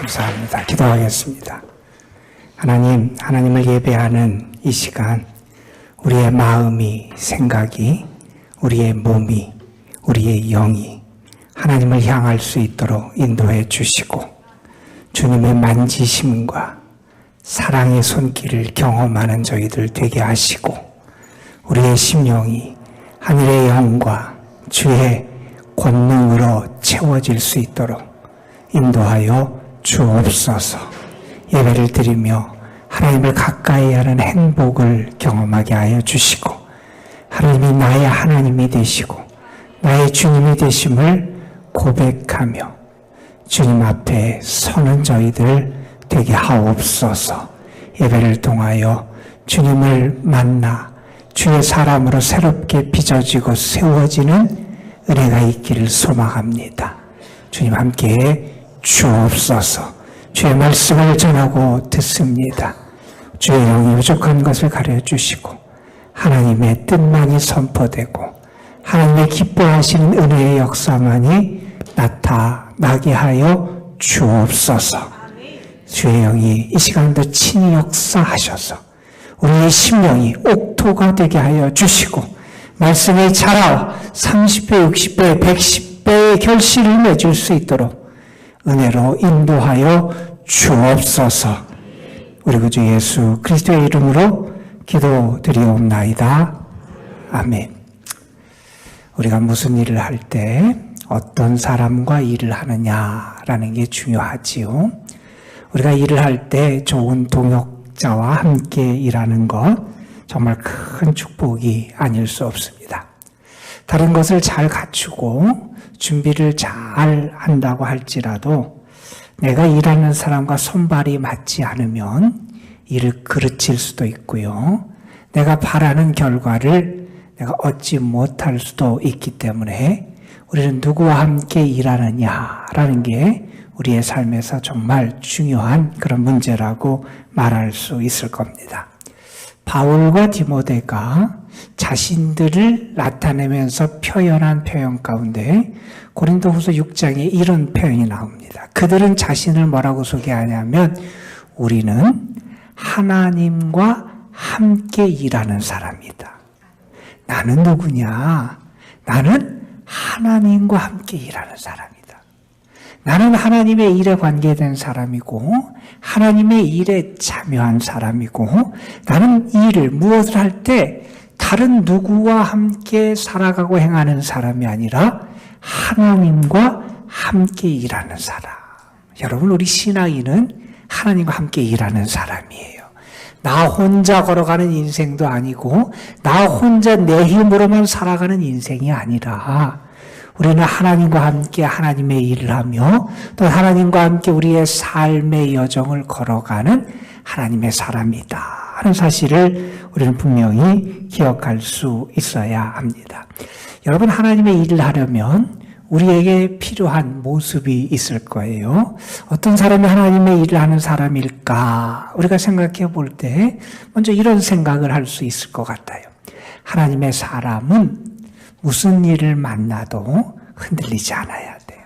감사합니다. 기도하겠습니다. 하나님, 하나님을 예배하는 이 시간, 우리의 마음이, 생각이, 우리의 몸이, 우리의 영이 하나님을 향할 수 있도록 인도해 주시고, 주님의 만지심과 사랑의 손길을 경험하는 저희들 되게 하시고, 우리의 심령이 하늘의 영과 주의 권능으로 채워질 수 있도록 인도하여 주옵소서. 예배를 드리며 하나님을 가까이 하는 행복을 경험하게 하여 주시고, 하나님이 나의 하나님이 되시고 나의 주님이 되심을 고백하며 주님 앞에 서는 저희들 되게 하옵소서. 예배를 통하여 주님을 만나 주의 사람으로 새롭게 빚어지고 세워지는 은혜가 있기를 소망합니다. 주님 함께 주옵소서. 주의 말씀을 전하고 듣습니다. 주의 영이 부족한 것을 가르쳐주시고 하나님의 뜻만이 선포되고 하나님의 기뻐하시는 은혜의 역사만이 나타나게 하여 주옵소서. 주의 영이 이 시간도 친히 역사하셔서 우리의 심령이 옥토가 되게 하여 주시고 말씀의 자라 30배, 60배, 110배의 결실을 맺을 수 있도록 은혜로 인도하여 주옵소서. 우리 구주 예수 그리스도의 이름으로 기도드리옵나이다. 아멘. 우리가 무슨 일을 할 때 어떤 사람과 일을 하느냐라는 게 중요하지요. 우리가 일을 할 때 좋은 동역자와 함께 일하는 것 정말 큰 축복이 아닐 수 없습니다. 다른 것을 잘 갖추고 준비를 잘 한다고 할지라도 내가 일하는 사람과 손발이 맞지 않으면 일을 그르칠 수도 있고요. 내가 바라는 결과를 내가 얻지 못할 수도 있기 때문에 우리는 누구와 함께 일하느냐라는 게 우리의 삶에서 정말 중요한 그런 문제라고 말할 수 있을 겁니다. 바울과 디모데가 자신들을 나타내면서 표현한 표현 가운데 고린도후서 6장에 이런 표현이 나옵니다. 그들은 자신을 뭐라고 소개하냐면 우리는 하나님과 함께 일하는 사람이다. 나는 누구냐? 나는 하나님과 함께 일하는 사람이다. 나는 하나님의 일에 관계된 사람이고 하나님의 일에 참여한 사람이고 나는 일을 무엇을 할 때 다른 누구와 함께 살아가고 행하는 사람이 아니라 하나님과 함께 일하는 사람. 여러분, 우리 신앙인은 하나님과 함께 일하는 사람이에요. 나 혼자 걸어가는 인생도 아니고 나 혼자 내 힘으로만 살아가는 인생이 아니라 우리는 하나님과 함께 하나님의 일을 하며 또 하나님과 함께 우리의 삶의 여정을 걸어가는 하나님의 사람이다 하는 사실을 우리는 분명히 기억할 수 있어야 합니다. 여러분, 하나님의 일을 하려면 우리에게 필요한 모습이 있을 거예요. 어떤 사람이 하나님의 일을 하는 사람일까? 우리가 생각해 볼 때 먼저 이런 생각을 할 수 있을 것 같아요. 하나님의 사람은 무슨 일을 만나도 흔들리지 않아야 돼요.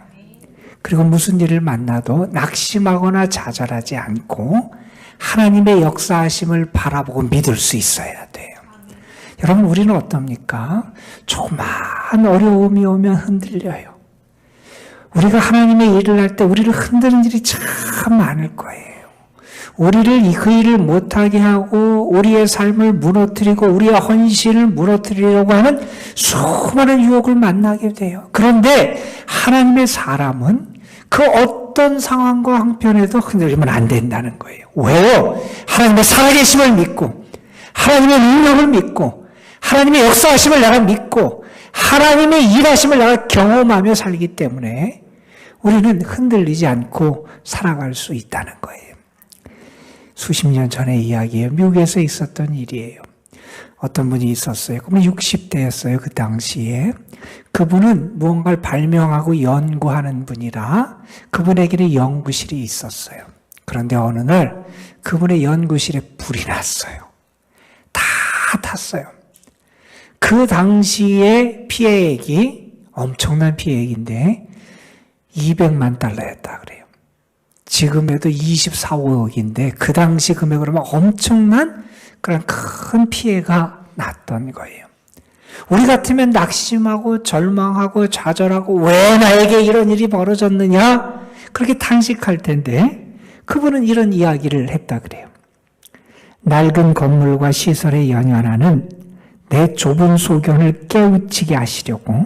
그리고 무슨 일을 만나도 낙심하거나 좌절하지 않고 하나님의 역사하심을 바라보고 믿을 수 있어야 돼요. 여러분, 우리는 어떻습니까? 조그만 어려움이 오면 흔들려요. 우리가 하나님의 일을 할 때 우리를 흔드는 일이 참 많을 거예요. 우리를 그 일을 못하게 하고 우리의 삶을 무너뜨리고 우리의 헌신을 무너뜨리려고 하는 수많은 유혹을 만나게 돼요. 그런데 하나님의 사람은 그 어떤 상황과 형편에도 흔들리면 안 된다는 거예요. 왜요? 하나님의 살아계심을 믿고 하나님의 능력을 믿고 하나님의 역사하심을 내가 믿고 하나님의 일하심을 내가 경험하며 살기 때문에 우리는 흔들리지 않고 살아갈 수 있다는 거예요. 수십 년 전의 이야기예요. 미국에서 있었던 일이에요. 어떤 분이 있었어요. 그분은 60대였어요. 그 당시에. 그분은 무언가를 발명하고 연구하는 분이라 그분에게는 연구실이 있었어요. 그런데 어느 날 그분의 연구실에 불이 났어요. 다 탔어요. 그 당시에 피해액이 엄청난 피해액인데 $200만 그래요. 지금에도 24, 5억인데 그 당시 금액으로 막 엄청난 그런 큰 피해가 났던 거예요. 우리 같으면 낙심하고 절망하고 좌절하고 왜 나에게 이런 일이 벌어졌느냐? 그렇게 탄식할 텐데 그분은 이런 이야기를 했다 그래요. 낡은 건물과 시설의 연연하는 내 좁은 소견을 깨우치게 하시려고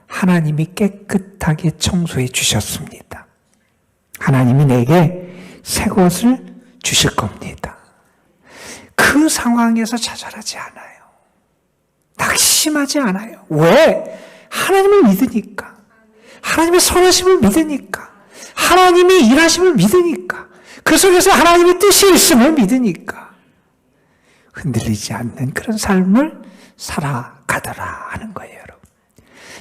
하나님이 깨끗하게 청소해 주셨습니다. 하나님이 내게 새 것을 주실 겁니다. 그 상황에서 좌절하지 않아요. 낙심하지 않아요. 왜? 하나님을 믿으니까. 하나님의 선하심을 믿으니까. 하나님이 일하심을 믿으니까. 그 속에서 하나님의 뜻이 있음을 믿으니까. 흔들리지 않는 그런 삶을 살아가더라 하는 거예요, 여러분.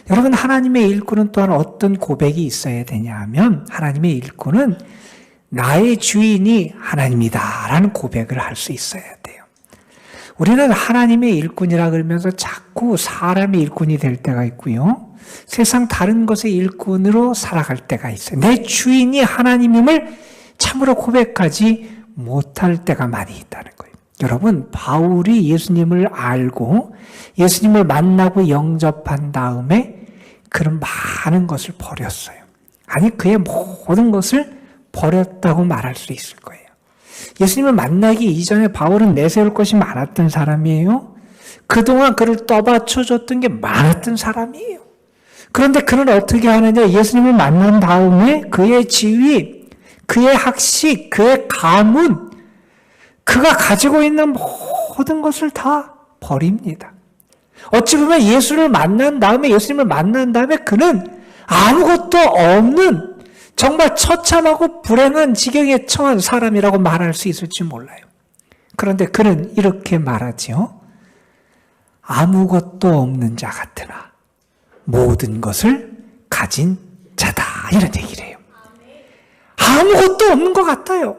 여러분, 하나님의 일꾼은 또한 어떤 고백이 있어야 되냐 하면 하나님의 일꾼은 나의 주인이 하나님이다 라는 고백을 할 수 있어야 돼요. 우리는 하나님의 일꾼이라 그러면서 자꾸 사람의 일꾼이 될 때가 있고요. 세상 다른 것의 일꾼으로 살아갈 때가 있어요. 내 주인이 하나님임을 참으로 고백하지 못할 때가 많이 있다는 거예요. 여러분, 바울이 예수님을 알고 예수님을 만나고 영접한 다음에 그런 많은 것을 버렸어요. 아니, 그의 모든 것을 버렸다고 말할 수 있을 거예요. 예수님을 만나기 이전에 바울은 내세울 것이 많았던 사람이에요. 그동안 그를 떠받쳐줬던 게 많았던 사람이에요. 그런데 그는 어떻게 하느냐? 예수님을 만난 다음에 그의 지위, 그의 학식, 그의 가문, 그가 가지고 있는 모든 것을 다 버립니다. 어찌 보면 예수님을 만난 다음에 그는 아무것도 없는 정말 처참하고 불행한 지경에 처한 사람이라고 말할 수 있을지 몰라요. 그런데 그는 이렇게 말하지요. 아무것도 없는 자 같으나 모든 것을 가진 자다. 이런 얘기를 해요. 아무것도 없는 것 같아요.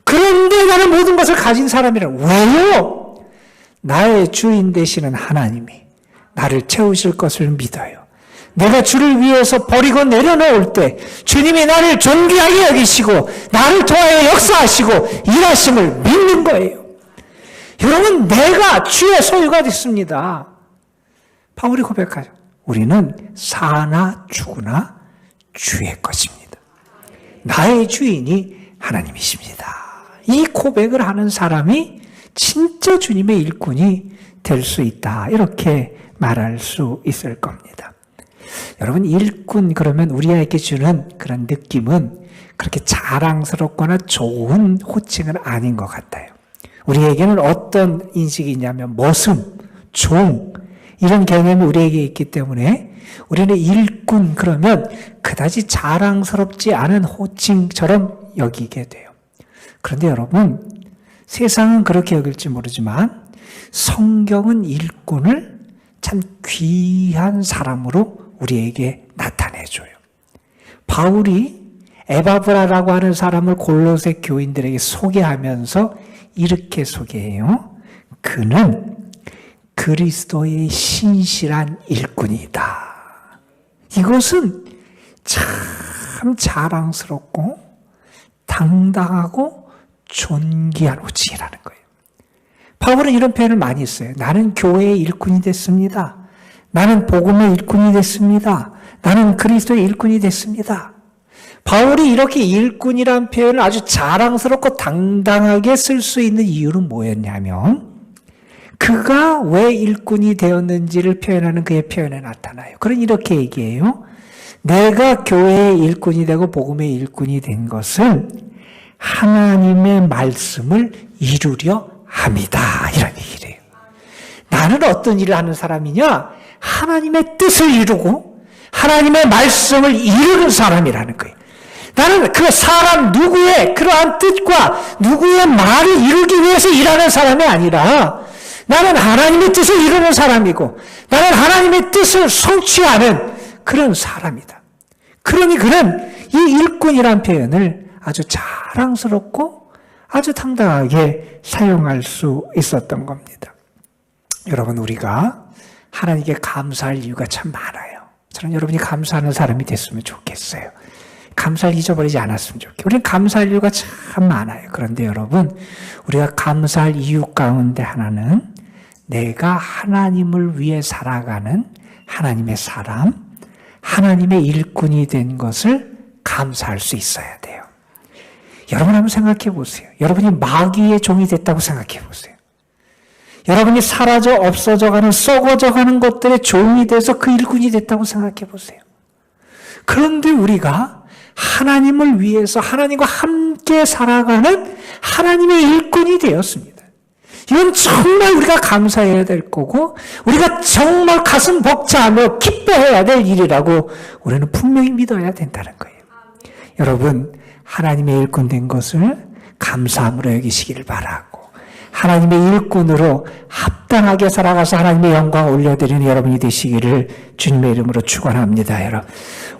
그런데 나는 모든 것을 가진 사람이라고. 왜요? 나의 주인 되시는 하나님이 나를 채우실 것을 믿어요. 내가 주를 위해서 버리고 내려놓을 때 주님이 나를 존귀하게 여기시고 나를 통하여 역사하시고 일하심을 믿는 거예요. 여러분, 내가 주의 소유가 됐습니다. 바울이 고백하죠. 우리는 사나 죽으나 주의 것입니다. 나의 주인이 하나님이십니다. 이 고백을 하는 사람이 진짜 주님의 일꾼이 될 수 있다. 이렇게 말할 수 있을 겁니다. 여러분, 일꾼 그러면 우리에게 주는 그런 느낌은 그렇게 자랑스럽거나 좋은 호칭은 아닌 것 같아요. 우리에게는 어떤 인식이 있냐면 머슴, 종 이런 개념이 우리에게 있기 때문에 우리는 일꾼 그러면 그다지 자랑스럽지 않은 호칭처럼 여기게 돼요. 그런데 여러분, 세상은 그렇게 여길지 모르지만 성경은 일꾼을 참 귀한 사람으로 우리에게 나타내줘요. 바울이 에바브라라고 하는 사람을 골로새 교인들에게 소개하면서 이렇게 소개해요. 그는 그리스도의 신실한 일꾼이다. 이것은 참 자랑스럽고 당당하고 존귀한 호칭이라는 거예요. 바울은 이런 표현을 많이 써요. 나는 교회의 일꾼이 됐습니다. 나는 복음의 일꾼이 됐습니다. 나는 그리스도의 일꾼이 됐습니다. 바울이 이렇게 일꾼이라는 표현을 아주 자랑스럽고 당당하게 쓸 수 있는 이유는 뭐였냐면 그가 왜 일꾼이 되었는지를 표현하는 그의 표현에 나타나요. 그는 이렇게 얘기해요. 내가 교회의 일꾼이 되고 복음의 일꾼이 된 것은 하나님의 말씀을 이루려 합니다. 이런 얘기를 해요. 나는 어떤 일을 하는 사람이냐? 하나님의 뜻을 이루고 하나님의 말씀을 이루는 사람이라는 거예요. 나는 그 사람 누구의 그러한 뜻과 누구의 말을 이루기 위해서 일하는 사람이 아니라 나는 하나님의 뜻을 이루는 사람이고 나는 하나님의 뜻을 성취하는 그런 사람이다. 그러니 그는 이 일꾼이란 표현을 아주 자랑스럽고 아주 당당하게 사용할 수 있었던 겁니다. 여러분, 우리가 하나님께 감사할 이유가 참 많아요. 저는 여러분이 감사하는 사람이 됐으면 좋겠어요. 감사를 잊어버리지 않았으면 좋겠어요. 우리는 감사할 이유가 참 많아요. 그런데 여러분, 우리가 감사할 이유 가운데 하나는 내가 하나님을 위해 살아가는 하나님의 사람, 하나님의 일꾼이 된 것을 감사할 수 있어야 돼요. 여러분 한번 생각해 보세요. 여러분이 마귀의 종이 됐다고 생각해 보세요. 여러분이 사라져 없어져가는 썩어져가는 것들의 종이 돼서 그 일꾼이 됐다고 생각해 보세요. 그런데 우리가 하나님을 위해서 하나님과 함께 살아가는 하나님의 일꾼이 되었습니다. 이건 정말 우리가 감사해야 될 거고 우리가 정말 가슴 벅차하며 기뻐해야 될 일이라고 우리는 분명히 믿어야 된다는 거예요. 여러분, 하나님의 일꾼 된 것을 감사함으로 여기시기를 바라고 하나님의 일꾼으로 합당하게 살아가서 하나님의 영광을 올려드리는 여러분이 되시기를 주님의 이름으로 축원합니다. 여러분,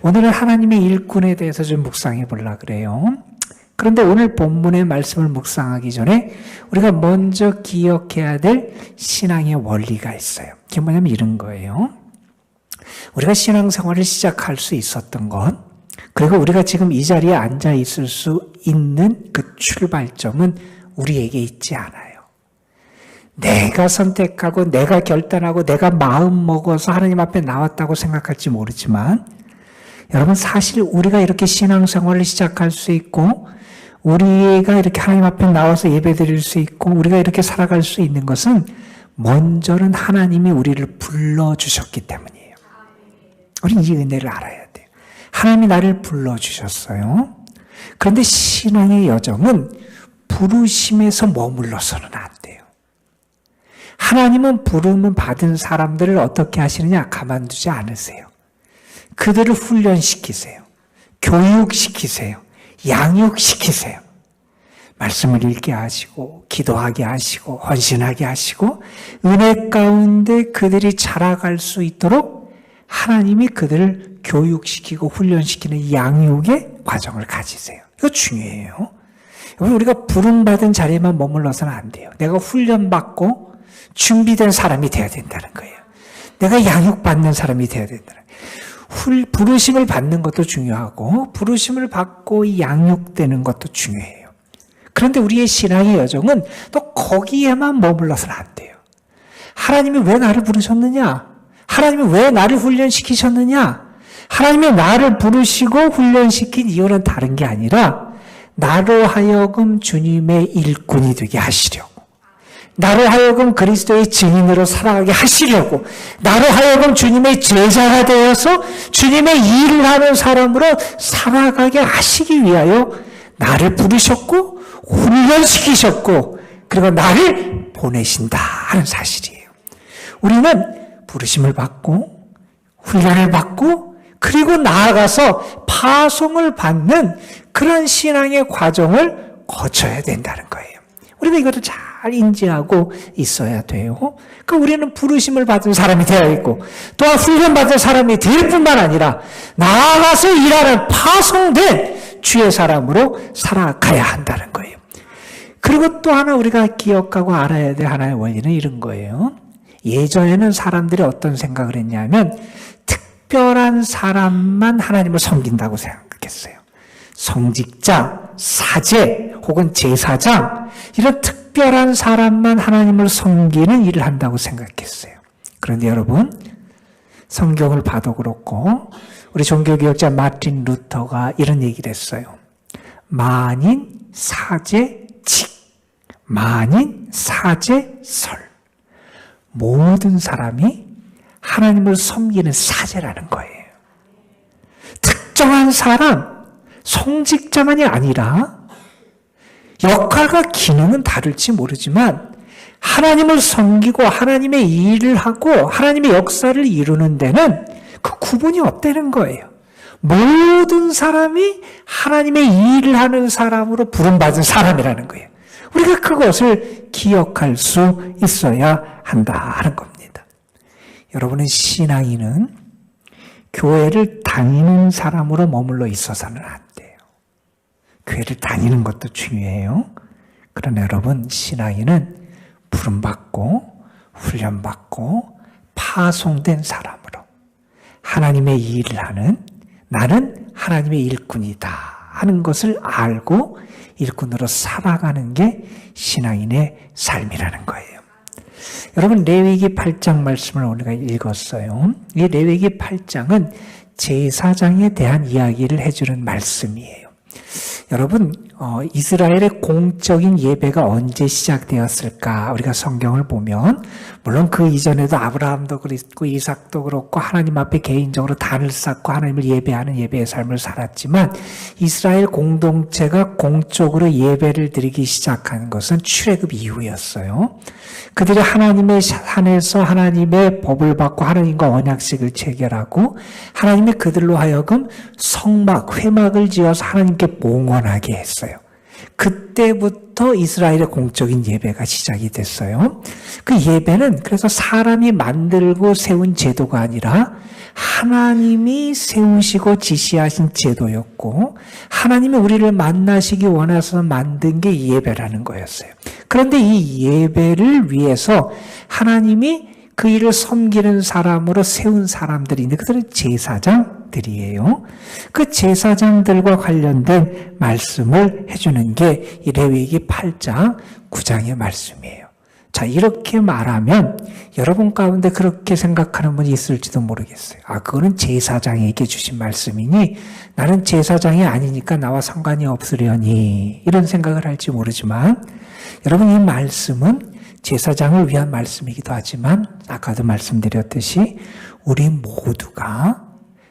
오늘은 하나님의 일꾼에 대해서 좀 묵상해 보려고 그래요. 그런데 오늘 본문의 말씀을 묵상하기 전에 우리가 먼저 기억해야 될 신앙의 원리가 있어요. 그게 뭐냐면 이런 거예요. 우리가 신앙생활을 시작할 수 있었던 건, 그리고 우리가 지금 이 자리에 앉아 있을 수 있는 그 출발점은 우리에게 있지 않아요. 내가 선택하고 내가 결단하고 내가 마음 먹어서 하나님 앞에 나왔다고 생각할지 모르지만 여러분, 사실 우리가 이렇게 신앙생활을 시작할 수 있고 우리가 이렇게 하나님 앞에 나와서 예배드릴 수 있고 우리가 이렇게 살아갈 수 있는 것은 먼저는 하나님이 우리를 불러주셨기 때문이에요. 우리는 이 은혜를 알아야 돼요. 하나님이 나를 불러주셨어요. 그런데 신앙의 여정은 부르심에서 머물러서는 안 돼요. 하나님은 부름을 받은 사람들을 어떻게 하시느냐? 가만두지 않으세요. 그들을 훈련시키세요. 교육시키세요. 양육시키세요. 말씀을 읽게 하시고 기도하게 하시고 헌신하게 하시고 은혜 가운데 그들이 자라갈 수 있도록 하나님이 그들을 교육시키고 훈련시키는 양육의 과정을 가지세요. 이거 중요해요. 우리가 부름받은 자리에만 머물러서는 안 돼요. 내가 훈련받고 준비된 사람이 돼야 된다는 거예요. 내가 양육받는 사람이 돼야 된다는 거예요. 부르심을 받는 것도 중요하고 부르심을 받고 양육되는 것도 중요해요. 그런데 우리의 신앙의 여정은 또 거기에만 머물러서는 안 돼요. 하나님이 왜 나를 부르셨느냐? 하나님이 왜 나를 훈련시키셨느냐? 하나님이 나를 부르시고 훈련시킨 이유는 다른 게 아니라 나로 하여금 주님의 일꾼이 되게 하시려고, 나로 하여금 그리스도의 증인으로 살아가게 하시려고, 나로 하여금 주님의 제자가 되어서 주님의 일을 하는 사람으로 살아가게 하시기 위하여 나를 부르셨고 훈련시키셨고 그리고 나를 보내신다 하는 사실이에요. 우리는 부르심을 받고 훈련을 받고 그리고 나아가서 파송을 받는 그런 신앙의 과정을 거쳐야 된다는 거예요. 우리가 이것을 잘 인지하고 있어야 돼요. 그러니까 우리는 부르심을 받은 사람이 되어야 있고 또한 훈련받은 사람이 될 뿐만 아니라 나아가서 일하는 파송된 주의 사람으로 살아가야 한다는 거예요. 그리고 또 하나 우리가 기억하고 알아야 될 하나의 원리는 이런 거예요. 예전에는 사람들이 어떤 생각을 했냐면 특별한 사람만 하나님을 섬긴다고 생각했어요. 성직자, 사제 혹은 제사장 이런 특별한 사람만 하나님을 섬기는 일을 한다고 생각했어요. 그런데 여러분, 성경을 봐도 그렇고 우리 종교개혁자 마틴 루터가 이런 얘기를 했어요. 만인 사제직, 만인 사제설. 모든 사람이 하나님을 섬기는 사제라는 거예요. 특정한 사람, 성직자만이 아니라 역할과 기능은 다를지 모르지만 하나님을 섬기고 하나님의 일을 하고 하나님의 역사를 이루는 데는 그 구분이 없다는 거예요. 모든 사람이 하나님의 일을 하는 사람으로 부름받은 사람이라는 거예요. 우리가 그것을 기억할 수 있어야 한다는 겁니다. 여러분의 신앙인은 교회를 다니는 사람으로 머물러 있어서는 안 돼요. 교회를 다니는 것도 중요해요. 그러나 여러분, 신앙인은 부름받고 훈련받고 파송된 사람으로 하나님의 일을 하는 나는 하나님의 일꾼이다 하는 것을 알고 일꾼으로 살아가는 게 신앙인의 삶이라는 거예요. 여러분, 레위기 8장 말씀을 우리가 읽었어요. 이 레위기 8장은 제사장에 대한 이야기를 해주는 말씀이에요. 여러분, 이스라엘의 공적인 예배가 언제 시작되었을까? 우리가 성경을 보면 물론 그 이전에도 아브라함도 그렇고 이삭도 그렇고 하나님 앞에 개인적으로 단을 쌓고 하나님을 예배하는 예배의 삶을 살았지만 이스라엘 공동체가 공적으로 예배를 드리기 시작한 것은 출애굽 이후였어요. 그들이 하나님의 산에서 하나님의 법을 받고 하나님과 언약식을 체결하고 하나님이 그들로 하여금 성막, 회막을 지어서 하나님께 봉헌하게 했어요. 그때부터 이스라엘의 공적인 예배가 시작이 됐어요. 그 예배는 그래서 사람이 만들고 세운 제도가 아니라 하나님이 세우시고 지시하신 제도였고 하나님이 우리를 만나시기 원해서 만든 게 예배라는 거였어요. 그런데 이 예배를 위해서 하나님이 그 일을 섬기는 사람으로 세운 사람들인데 그들은 제사장들이에요. 그 제사장들과 관련된 말씀을 해주는 게 이 레위기 8장 9장의 말씀이에요. 자, 이렇게 말하면 여러분 가운데 그렇게 생각하는 분이 있을지도 모르겠어요. 아, 그거는 제사장에게 주신 말씀이니 나는 제사장이 아니니까 나와 상관이 없으려니 이런 생각을 할지 모르지만 여러분, 이 말씀은 제사장을 위한 말씀이기도 하지만 아까도 말씀드렸듯이 우리 모두가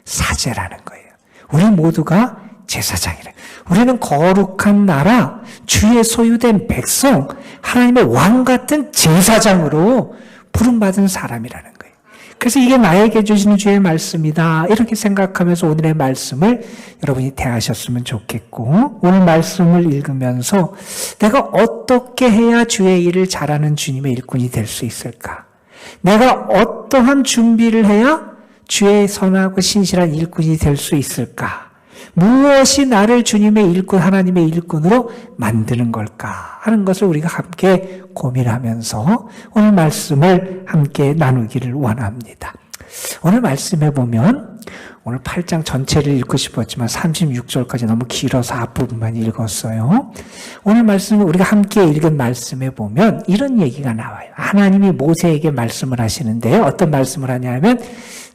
사제라는 거예요. 우리 모두가 제사장이래. 우리는 거룩한 나라, 주의 소유된 백성, 하나님의 왕 같은 제사장으로 부름받은 사람이라는 거예요. 그래서 이게 나에게 주시는 주의 말씀이다. 이렇게 생각하면서 오늘의 말씀을 여러분이 대하셨으면 좋겠고, 오늘 말씀을 읽으면서 내가 어떻게 해야 주의 일을 잘하는 주님의 일꾼이 될 수 있을까? 내가 어떠한 준비를 해야 주의 선하고 신실한 일꾼이 될 수 있을까? 무엇이 나를 주님의 일꾼, 하나님의 일꾼으로 만드는 걸까 하는 것을 우리가 함께 고민하면서 오늘 말씀을 함께 나누기를 원합니다. 오늘 말씀해 보면 오늘 8장 전체를 읽고 싶었지만 36절까지 너무 길어서 앞부분만 읽었어요. 오늘 말씀을 우리가 함께 읽은 말씀에 보면 이런 얘기가 나와요. 하나님이 모세에게 말씀을 하시는데 어떤 말씀을 하냐면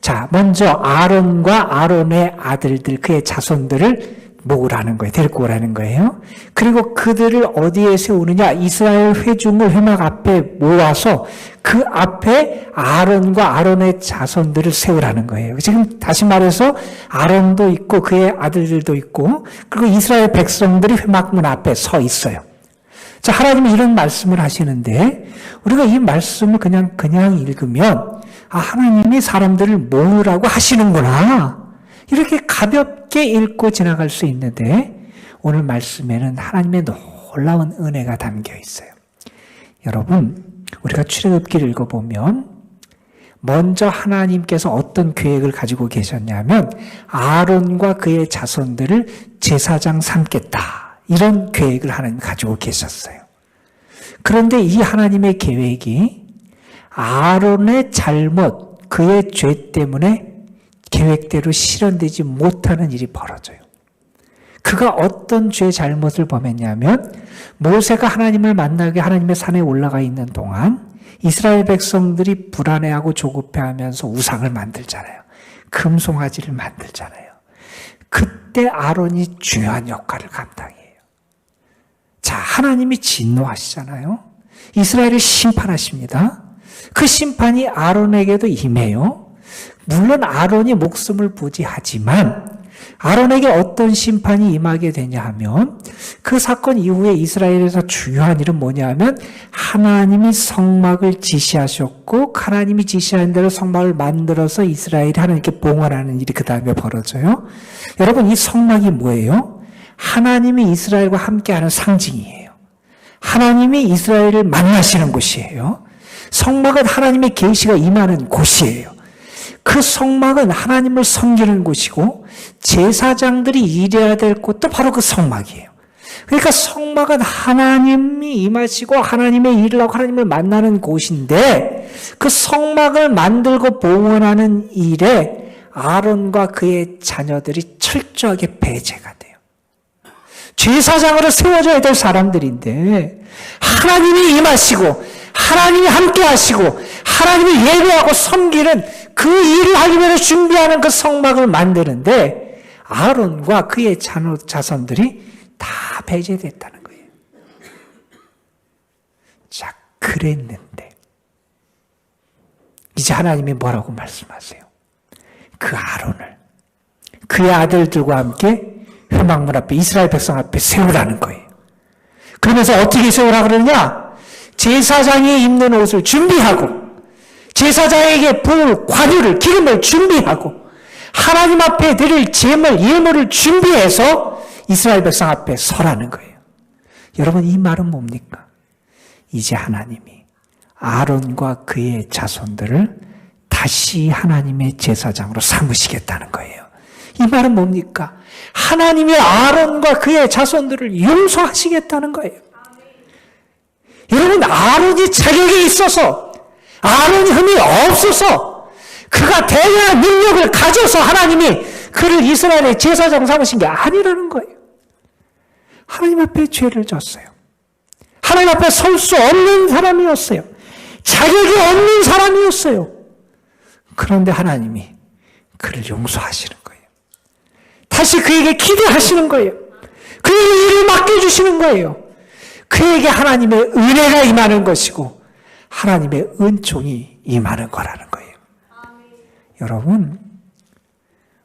자, 먼저 아론과 아론의 아들들, 그의 자손들을 모으라는 거예요. 데리고 오라는 거예요. 그리고 그들을 어디에 세우느냐? 이스라엘 회중을 회막 앞에 모아서 그 앞에 아론과 아론의 자손들을 세우라는 거예요. 지금 다시 말해서 아론도 있고 그의 아들들도 있고 그리고 이스라엘 백성들이 회막문 앞에 서 있어요. 자, 하나님이 이런 말씀을 하시는데 우리가 이 말씀을 그냥 읽으면 아, 하나님이 사람들을 모으라고 하시는구나. 이렇게 가볍게 읽고 지나갈 수 있는데 오늘 말씀에는 하나님의 놀라운 은혜가 담겨 있어요. 여러분, 우리가 출애굽기를 읽어보면 먼저 하나님께서 어떤 계획을 가지고 계셨냐면 아론과 그의 자손들을 제사장 삼겠다. 이런 계획을 하나님 가지고 계셨어요. 그런데 이 하나님의 계획이 아론의 잘못, 그의 죄 때문에 계획대로 실현되지 못하는 일이 벌어져요. 그가 어떤 죄 잘못을 범했냐면 모세가 하나님을 만나게 하나님의 산에 올라가 있는 동안 이스라엘 백성들이 불안해하고 조급해하면서 우상을 만들잖아요. 금송아지를 만들잖아요. 그때 아론이 중요한 역할을 감당해요. 자, 하나님이 진노하시잖아요. 이스라엘을 심판하십니다. 그 심판이 아론에게도 임해요. 물론 아론이 목숨을 부지하지만 아론에게 어떤 심판이 임하게 되냐 하면 그 사건 이후에 이스라엘에서 중요한 일은 뭐냐 하면 하나님이 성막을 지시하셨고 하나님이 지시한 대로 성막을 만들어서 이스라엘이 하나님께 봉헌하는 일이 그 다음에 벌어져요. 여러분, 이 성막이 뭐예요? 하나님이 이스라엘과 함께하는 상징이에요. 하나님이 이스라엘을 만나시는 곳이에요. 성막은 하나님의 계시가 임하는 곳이에요. 그 성막은 하나님을 섬기는 곳이고 제사장들이 일해야 될 곳도 바로 그 성막이에요. 그러니까 성막은 하나님이 임하시고 하나님의 일을 하고 하나님을 만나는 곳인데 그 성막을 만들고 봉헌하는 일에 아론과 그의 자녀들이 철저하게 배제가 돼요. 제사장으로 세워져야 될 사람들인데 하나님이 임하시고 하나님이 함께 하시고 하나님이 예배하고 섬기는 그 일을 하기 위해서 준비하는 그 성막을 만드는데 아론과 그의 자손들이 다 배제됐다는 거예요. 자, 그랬는데 이제 하나님이 뭐라고 말씀하세요? 그 아론을 그의 아들들과 함께 회막문 앞에 이스라엘 백성 앞에 세우라는 거예요. 그러면서 어떻게 세우라 그러냐? 제사장이 입는 옷을 준비하고 제사장에게 부을 관유를 기름을 준비하고 하나님 앞에 드릴 제물 예물을 준비해서 이스라엘 백성 앞에 서라는 거예요. 여러분 이 말은 뭡니까? 이제 하나님이 아론과 그의 자손들을 다시 하나님의 제사장으로 삼으시겠다는 거예요. 이 말은 뭡니까? 하나님이 아론과 그의 자손들을 용서하시겠다는 거예요. 여러분 아론이 자격이 있어서 아론이 흠이 없어서 그가 대단한 능력을 가져서 하나님이 그를 이스라엘의 제사장 삼으신 게 아니라는 거예요. 하나님 앞에 죄를 졌어요. 하나님 앞에 설 수 없는 사람이었어요. 자격이 없는 사람이었어요. 그런데 하나님이 그를 용서하시는 거예요. 다시 그에게 기대하시는 거예요. 그에게 일을 맡겨주시는 거예요. 그에게 하나님의 은혜가 임하는 것이고 하나님의 은총이 임하는 거라는 거예요. 여러분,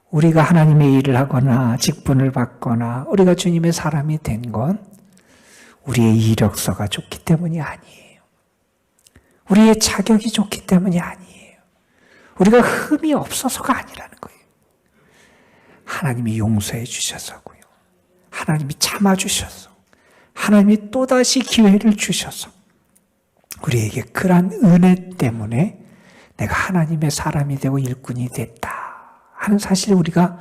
우리가 하나님의 일을 하거나 직분을 받거나 우리가 주님의 사람이 된 건 우리의 이력서가 좋기 때문이 아니에요. 우리의 자격이 좋기 때문이 아니에요. 우리가 흠이 없어서가 아니라는 거예요. 하나님이 용서해 주셔서고요. 하나님이 참아주셔서 하나님이 또다시 기회를 주셔서 우리에게 그러한 은혜 때문에 내가 하나님의 사람이 되고 일꾼이 됐다 하는 사실을 우리가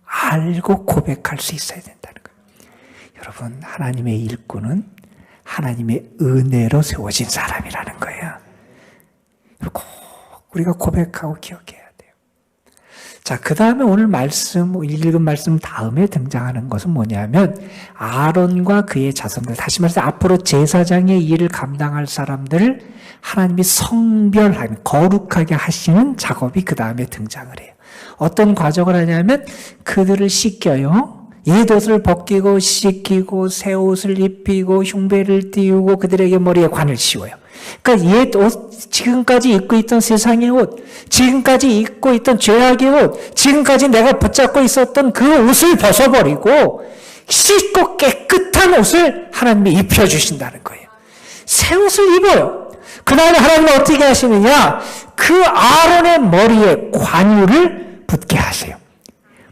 알고 고백할 수 있어야 된다는 거예요. 여러분, 하나님의 일꾼은 하나님의 은혜로 세워진 사람이라는 거예요. 꼭 우리가 고백하고 기억해야 돼요. 자, 그 다음에 오늘 읽은 말씀 다음에 등장하는 것은 뭐냐면 아론과 그의 자손들, 다시 말해서 앞으로 제사장의 일을 감당할 사람들을 하나님이 성별하는, 거룩하게 하시는 작업이 그 다음에 등장을 해요. 어떤 과정을 하냐면 그들을 씻겨요. 옛옷을 벗기고 씻기고 새 옷을 입히고 흉배를 띄우고 그들에게 머리에 관을 씌워요. 그러니까 옛옷, 지금까지 입고 있던 세상의 옷, 지금까지 입고 있던 죄악의 옷, 지금까지 내가 붙잡고 있었던 그 옷을 벗어버리고 씻고 깨끗한 옷을 하나님이 입혀주신다는 거예요. 새 옷을 입어요. 그 다음에 하나님은 어떻게 하시느냐? 그 아론의 머리에 관유를 붓게 하세요.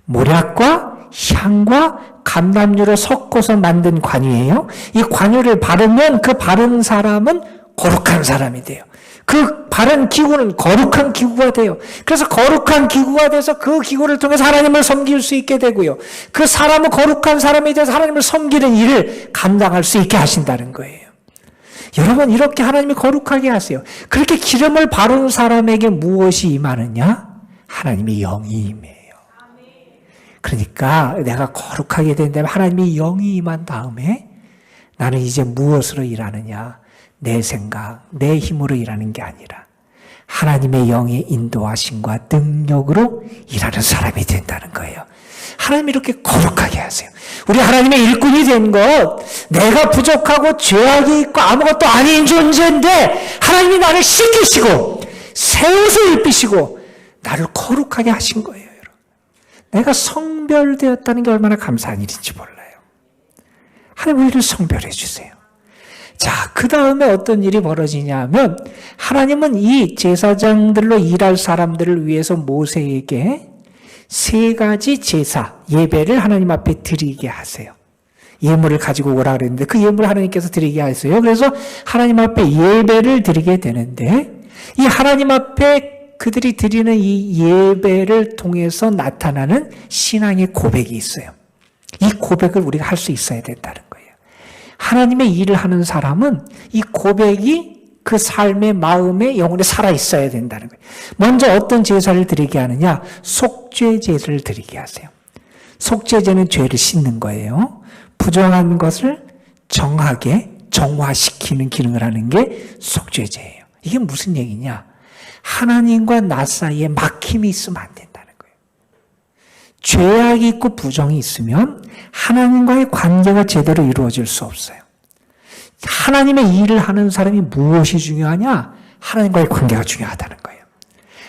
모략과 향과 감람유를 섞어서 만든 관유예요. 이 관유를 바르면 그 바른 사람은 거룩한 사람이 돼요. 그 바른 기구는 거룩한 기구가 돼요. 그래서 거룩한 기구가 돼서 그 기구를 통해서 하나님을 섬길 수 있게 되고요. 그 사람은 거룩한 사람이 돼서 하나님을 섬기는 일을 감당할 수 있게 하신다는 거예요. 여러분, 이렇게 하나님이 거룩하게 하세요. 그렇게 기름을 바르는 사람에게 무엇이 임하느냐? 하나님의 영이 임해요. 그러니까 내가 거룩하게 된 다음에 하나님이 영이 임한 다음에 나는 이제 무엇으로 일하느냐? 내 생각, 내 힘으로 일하는 게 아니라 하나님의 영의 인도하심과 능력으로 일하는 사람이 된다는 거예요. 하나님이 이렇게 거룩하게 하세요. 우리 하나님의 일꾼이 된 것, 내가 부족하고 죄악이 있고 아무것도 아닌 존재인데 하나님이 나를 씻기시고 새 옷을 입히시고 나를 거룩하게 하신 거예요. 여러분. 내가 성별되었다는 게 얼마나 감사한 일인지 몰라요. 하나님 우리를 성별해 주세요. 자, 그 다음에 어떤 일이 벌어지냐면 하나님은 이 제사장들로 일할 사람들을 위해서 모세에게 3가지 제사, 예배를 하나님 앞에 드리게 하세요. 예물을 가지고 오라 그랬는데 그 예물을 하나님께서 드리게 하세요. 그래서 하나님 앞에 예배를 드리게 되는데 이 하나님 앞에 그들이 드리는 이 예배를 통해서 나타나는 신앙의 고백이 있어요. 이 고백을 우리가 할 수 있어야 된다는 거예요. 하나님의 일을 하는 사람은 이 고백이 그 삶의 마음에 영혼에 살아있어야 된다는 거예요. 먼저 어떤 제사를 드리게 하느냐? 속죄 제사를 드리게 하세요. 속죄제는 죄를 씻는 거예요. 부정한 것을 정하게 정화시키는 기능을 하는 게 속죄제예요. 이게 무슨 얘기냐? 하나님과 나 사이에 막힘이 있으면 안 된다는 거예요. 죄악이 있고 부정이 있으면 하나님과의 관계가 제대로 이루어질 수 없어요. 하나님의 일을 하는 사람이 무엇이 중요하냐? 하나님과의 관계가 중요하다는 거예요.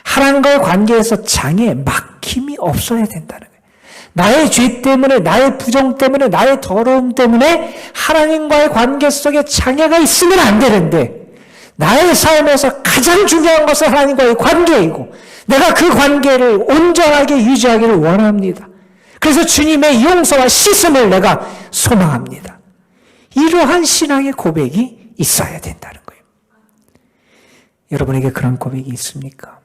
하나님과의 관계에서 장애, 막힘이 없어야 된다는 거예요. 나의 죄 때문에, 나의 부정 때문에, 나의 더러움 때문에 하나님과의 관계 속에 장애가 있으면 안 되는데, 나의 삶에서 가장 중요한 것은 하나님과의 관계이고, 내가 그 관계를 온전하게 유지하기를 원합니다. 그래서 주님의 용서와 씻음을 내가 소망합니다. 이러한 신앙의 고백이 있어야 된다는 거예요. 여러분에게 그런 고백이 있습니까?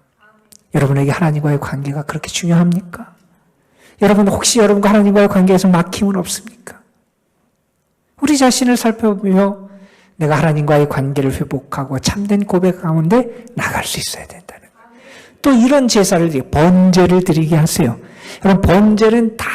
여러분에게 하나님과의 관계가 그렇게 중요합니까? 여러분 혹시 여러분과 하나님과의 관계에서 막힘은 없습니까? 우리 자신을 살펴보며 내가 하나님과의 관계를 회복하고 참된 고백 가운데 나갈 수 있어야 된다는 거예요. 또 이런 제사를 번제를 드리게 하세요. 여러분 번제는 다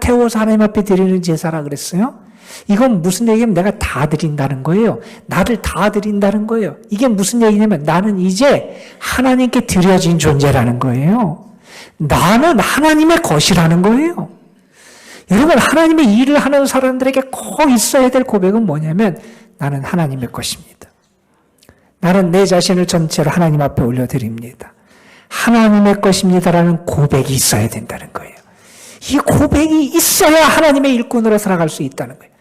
태워서 하나님 앞에 드리는 제사라 그랬어요. 이건 무슨 얘기냐면 내가 다 드린다는 거예요. 나를 다 드린다는 거예요. 이게 무슨 얘기냐면 나는 이제 하나님께 드려진 존재라는 거예요. 나는 하나님의 것이라는 거예요. 여러분 하나님의 일을 하는 사람들에게 꼭 있어야 될 고백은 뭐냐면 나는 하나님의 것입니다. 나는 내 자신을 전체로 하나님 앞에 올려드립니다. 하나님의 것입니다라는 고백이 있어야 된다는 거예요. 이 고백이 있어야 하나님의 일꾼으로 살아갈 수 있다는 거예요.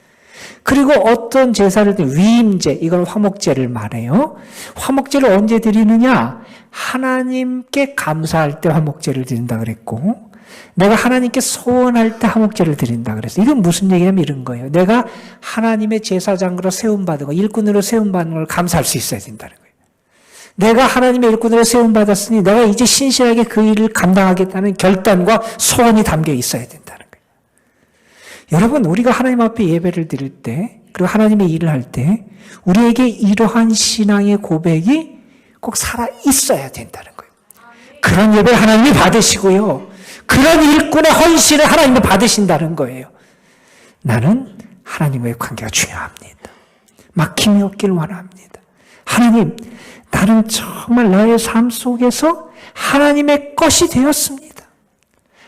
그리고 어떤 제사를 드리는 위임제, 이건 화목제를 말해요. 화목제를 언제 드리느냐? 하나님께 감사할 때 화목제를 드린다 그랬고, 내가 하나님께 소원할 때 화목제를 드린다 그랬어요. 이건 무슨 얘기냐면 이런 거예요. 내가 하나님의 제사장으로 세움받은 거, 일꾼으로 세움받는 걸 감사할 수 있어야 된다는 거예요. 내가 하나님의 일꾼으로 세움받았으니 내가 이제 신실하게 그 일을 감당하겠다는 결단과 소원이 담겨 있어야 된다는 거예요. 여러분, 우리가 하나님 앞에 예배를 드릴 때, 그리고 하나님의 일을 할 때, 우리에게 이러한 신앙의 고백이 꼭 살아 있어야 된다는 거예요. 그런 예배를 하나님이 받으시고요. 그런 일꾼의 헌신을 하나님이 받으신다는 거예요. 나는 하나님과의 관계가 중요합니다. 막힘이 없길 원합니다. 하나님, 나는 정말 나의 삶 속에서 하나님의 것이 되었습니다.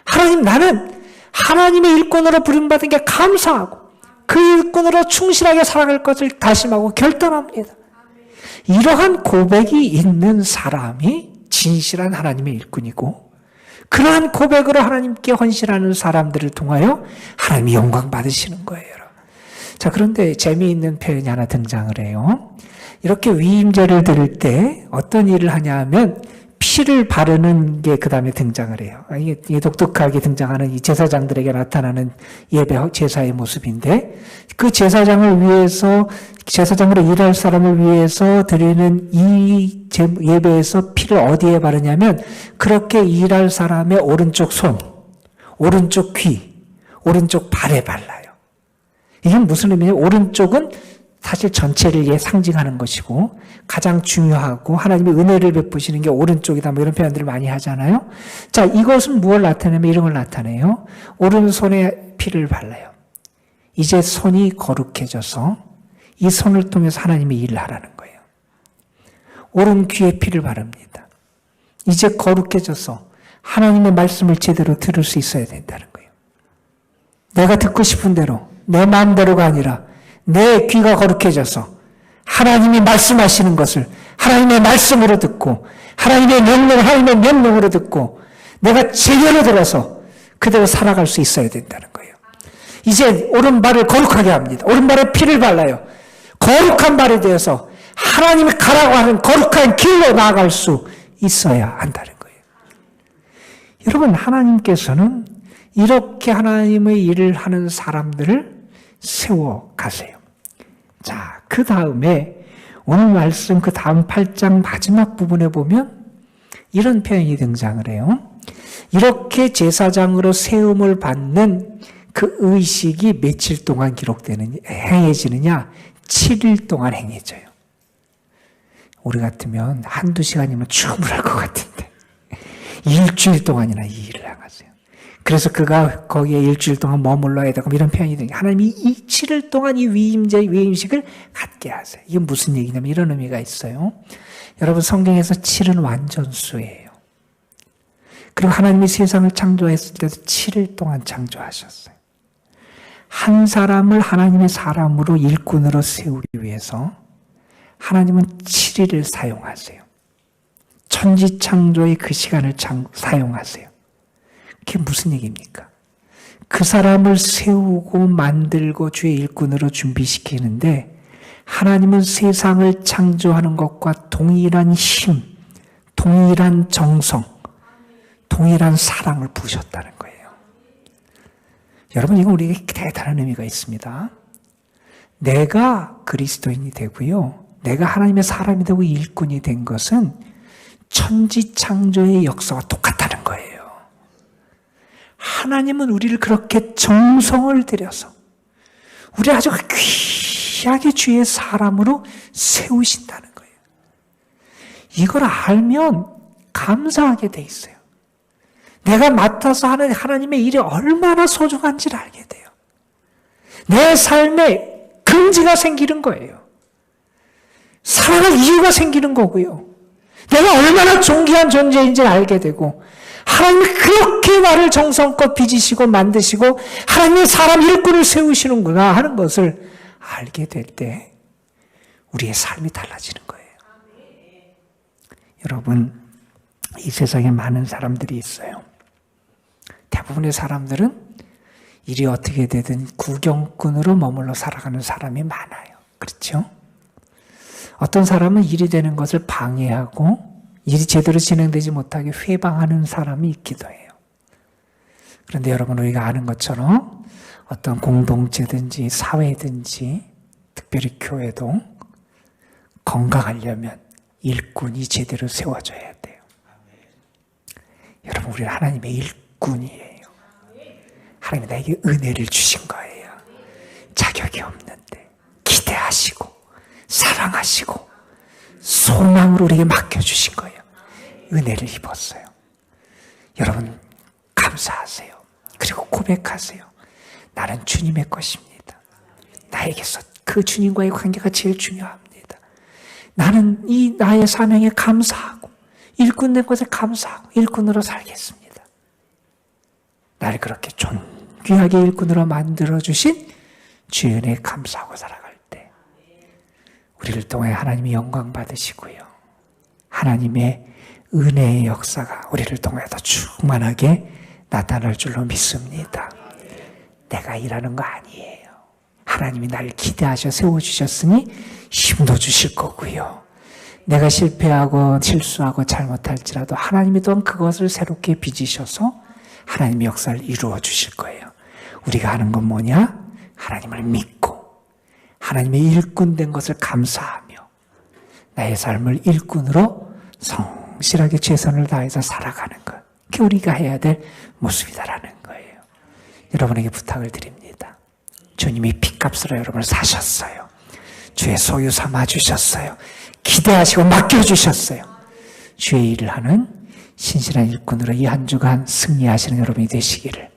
하나님, 나는 하나님의 일꾼으로 부름받은 게 감사하고 그 일꾼으로 충실하게 살아갈 것을 다짐하고 결단합니다. 이러한 고백이 있는 사람이 진실한 하나님의 일꾼이고 그러한 고백으로 하나님께 헌신하는 사람들을 통하여 하나님이 영광 받으시는 거예요. 자, 그런데 재미있는 표현이 하나 등장을 해요. 이렇게 위임제를 드릴 때 어떤 일을 하냐 하면 피를 바르는 게 그 다음에 등장을 해요. 이게 독특하게 등장하는 이 제사장들에게 나타나는 예배, 제사의 모습인데 그 제사장을 위해서, 제사장으로 일할 사람을 위해서 드리는 이 예배에서 피를 어디에 바르냐면 그렇게 일할 사람의 오른쪽 손, 오른쪽 귀, 오른쪽 발에 발라요. 이게 무슨 의미냐면 오른쪽은 사실 전체를 상징하는 것이고 가장 중요하고 하나님의 은혜를 베푸시는 게 오른쪽이다 뭐 이런 표현들을 많이 하잖아요. 자, 이것은 무엇을 나타내면 이런 걸 나타내요. 오른손에 피를 발라요. 이제 손이 거룩해져서 이 손을 통해서 하나님의 일을 하라는 거예요. 오른 귀에 피를 바릅니다. 이제 거룩해져서 하나님의 말씀을 제대로 들을 수 있어야 된다는 거예요. 내가 듣고 싶은 대로 내 마음대로가 아니라 내 귀가 거룩해져서 하나님이 말씀하시는 것을 하나님의 말씀으로 듣고 하나님의 명령을 하나님의 명령으로 듣고 내가 제대로 들어서 그대로 살아갈 수 있어야 된다는 거예요. 이제 오른발을 거룩하게 합니다. 오른발에 피를 발라요. 거룩한 발이 되어서 하나님이 가라고 하는 거룩한 길로 나아갈 수 있어야 한다는 거예요. 여러분, 하나님께서는 이렇게 하나님의 일을 하는 사람들을 세워 가세요. 자, 그 다음에 오늘 말씀 그 다음 8장 마지막 부분에 보면 이런 표현이 등장을 해요. 이렇게 제사장으로 세움을 받는 그 의식이 며칠 동안 행해지느냐? 7일 동안 행해져요. 우리 같으면 한두 시간이면 충분할 것 같은데 일주일 동안이나 이 일을 하세요. 그래서 그가 거기에 일주일 동안 머물러야 되고 이런 표현이 되니까 하나님이 이 7일 동안 이 위임식을 갖게 하세요. 이게 무슨 얘기냐면 이런 의미가 있어요. 여러분 성경에서 7은 완전수예요. 그리고 하나님이 세상을 창조했을 때도 7일 동안 창조하셨어요. 한 사람을 하나님의 사람으로 일꾼으로 세우기 위해서 하나님은 7일을 사용하세요. 천지창조의 그 시간을 사용하세요. 그게 무슨 얘기입니까? 그 사람을 세우고 만들고 주의 일꾼으로 준비시키는데 하나님은 세상을 창조하는 것과 동일한 힘, 동일한 정성, 동일한 사랑을 부으셨다는 거예요. 여러분, 이건 우리에게 대단한 의미가 있습니다. 내가 그리스도인이 되고요. 내가 하나님의 사람이 되고 일꾼이 된 것은 천지창조의 역사와 똑같다는 거예요. 하나님은 우리를 그렇게 정성을 들여서 우리 아주 귀하게 주의 사람으로 세우신다는 거예요. 이걸 알면 감사하게 돼 있어요. 내가 맡아서 하는 하나님의 일이 얼마나 소중한지를 알게 돼요. 내 삶에 긍지가 생기는 거예요. 살아갈 이유가 생기는 거고요. 내가 얼마나 존귀한 존재인지를 알게 되고 하나님이 그렇게 나를 정성껏 빚으시고 만드시고 하나님의 사람 일꾼을 세우시는구나 하는 것을 알게 될 때 우리의 삶이 달라지는 거예요. 여러분, 이 세상에 많은 사람들이 있어요. 대부분의 사람들은 일이 어떻게 되든 구경꾼으로 머물러 살아가는 사람이 많아요. 그렇죠? 어떤 사람은 일이 되는 것을 방해하고 일이 제대로 진행되지 못하게 회방하는 사람이 있기도 해요. 그런데 여러분, 우리가 아는 것처럼 어떤 공동체든지 사회든지 특별히 교회도 건강하려면 일꾼이 제대로 세워져야 돼요. 여러분, 우리는 하나님의 일꾼이에요. 하나님이 나에게 은혜를 주신 거예요. 자격이 없는데 기대하시고 사랑하시고 소망으로 우리에게 맡겨주신 거예요. 은혜를 입었어요. 여러분, 감사하세요. 그리고 고백하세요. 나는 주님의 것입니다. 나에게서 그 주님과의 관계가 제일 중요합니다. 나는 이 나의 사명에 감사하고 일꾼 된 것에 감사하고 일꾼으로 살겠습니다. 나를 그렇게 존귀하게 일꾼으로 만들어주신 주의 은혜에 감사하고 살아갈 때 우리를 통해 하나님이 영광 받으시고요. 하나님의 은혜의 역사가 우리를 통해 더 충만하게 나타날 줄로 믿습니다. 내가 일하는 거 아니에요. 하나님이 나를 기대하셔 세워주셨으니 힘도 주실 거고요. 내가 실패하고 실수하고 잘못할지라도 하나님이 또한 그것을 새롭게 빚으셔서 하나님의 역사를 이루어 주실 거예요. 우리가 하는 건 뭐냐? 하나님을 믿고 하나님의 일꾼 된 것을 감사하며 나의 삶을 일꾼으로 성실하게 최선을 다해서 살아가는 것. 그게 우리가 해야 될 모습이다라는 거예요. 여러분에게 부탁을 드립니다. 주님이 핏값으로 여러분을 사셨어요. 주의 소유 삼아주셨어요. 기대하시고 맡겨주셨어요. 주의 일을 하는 신실한 일꾼으로 이 한 주간 승리하시는 여러분이 되시기를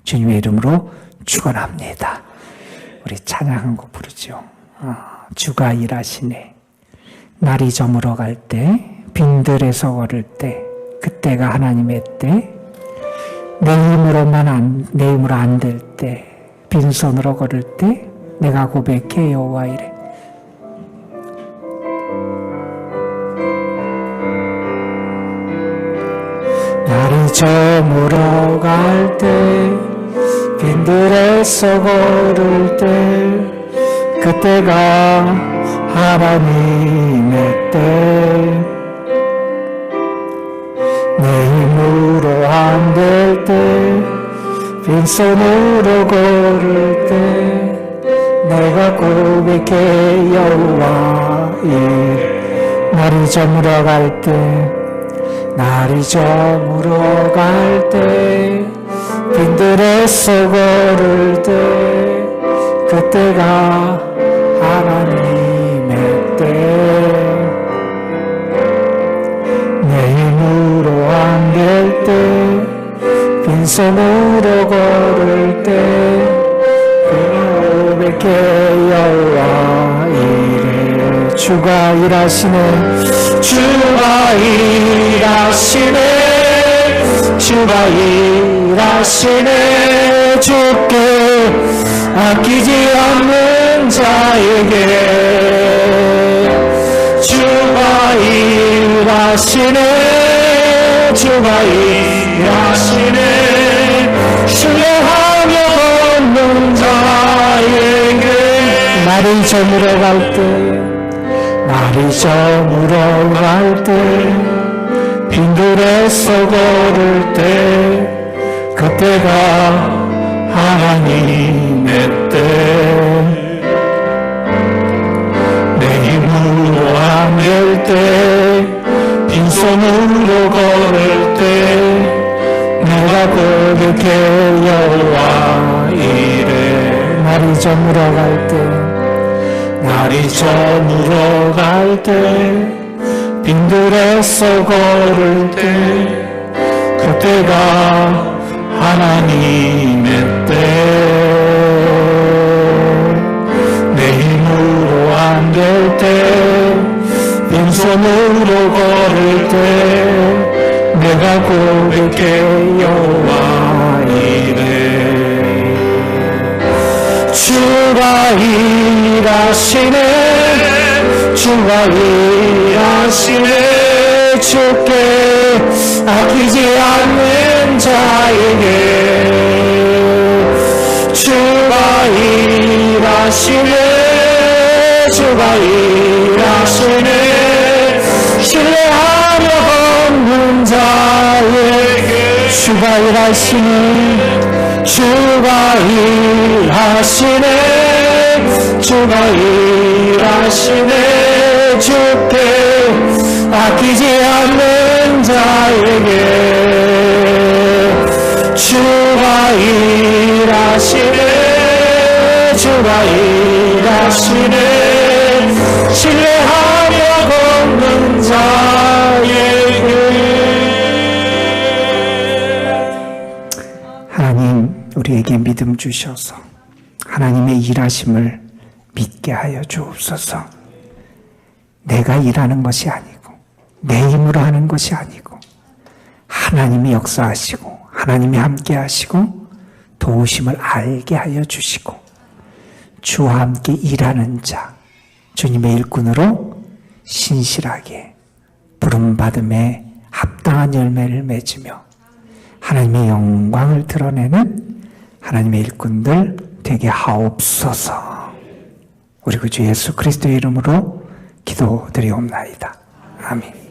주님의 이름으로 축원합니다. 우리 찬양 한 곡 부르죠. 주가 일하시네. 날이 저물어 갈 때 빈들에서 걸을 때 그때가 하나님의 때 내 힘으로 안 될 때 빈손으로 걸을 때 내가 고백해 여호와 이래. 날이 저물어 갈 때 빈들에서 걸을 때 그때가 하나님의 때 내 힘으로 안 될 때 빈손으로 걸을 때 내가 고백해 여호와 일. 날이 저물어 갈 때 날이 저물어 갈 때 빈들에서 걸을 때 그때가 하나님의 때 빈손으로 걸을 때 고백해 여호와 이래. 주가 일하시네, 주가 일하시네, 주가 일하시네. 주께 아끼지 않는 자에게 주가 일하시네, 주가 일하시네. 신뢰하며 걷는 자에게 날이 저물어 갈 때, 날이 저물어 갈 때, 빈들에서 걸을 때, 그때가 하나님의 때. 내 힘으로 안 될 때, 빈손으로 걸을 때, 내가 고백해 여호와 이래. 날이 저물어 갈 때, 날이 저물어 갈 때, 빈들에서 걸을 때, 그때가 하나님의 때. 내 힘으로 안 될 때, 빈손으로 걸을 때, 내가 고백해 여호와 이래. 주가 일하시네, 주가 일하시네. 주께 아끼지 않는 자에게 주가 일하시네, 주가 일하시네. 신뢰하며 걷는 자에게 주가 일하시네, 주가 일하시네, 주가 일하시네. 주께 아끼지 않는 자에게 주가 일하시네, 주가 일하시네. 신뢰하며 걷는 자에게. 하나님, 우리에게 믿음 주셔서 하나님의 일하심을 믿게 하여 주옵소서. 내가 일하는 것이 아니고 내 힘으로 하는 것이 아니고 하나님이 역사하시고 하나님이 함께 하시고 도우심을 알게 하여 주시고 주와 함께 일하는 자, 주님의 일꾼으로 신실하게 부름받음에 합당한 열매를 맺으며 하나님의 영광을 드러내는 하나님의 일꾼들 되게 하옵소서. 우리 구주 예수 그리스도의 이름으로 기도드리옵나이다. 아멘.